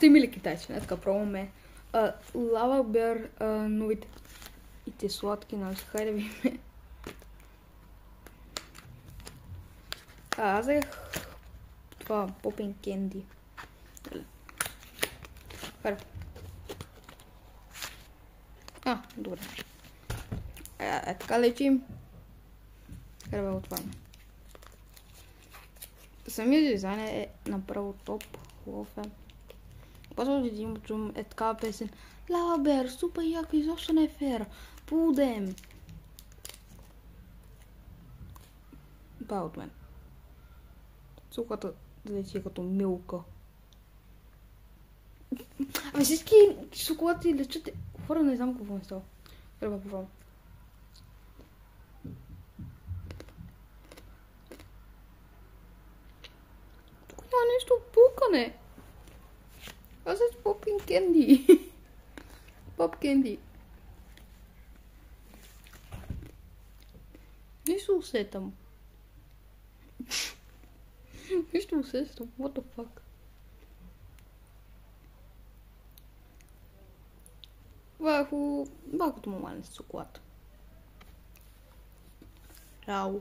сте имали китайци, днеска пробваме Лава Бер, новите и те сладки, нали? Хайде да видим. Аз взех това Popping Candy. Хайде. Добре. Така лечим. Хайде бе отваряме. Самият дизайн е направо топ. Хубав е. После да един чум е такава песен. Лава Бер, супер яко, изобщо не е фер. Пудем. Това е от мен. Суката лечи като милка. Ами всички шоколади лечат. Хора, не знам какво ми става. Трябва да пробвам. Тук няма нещо пукане. Аз е Popping Candy. Pop Candy. Нищо усетам. Нищо усетам. What the fuck? Върху малкото момент с шоколад. Чао.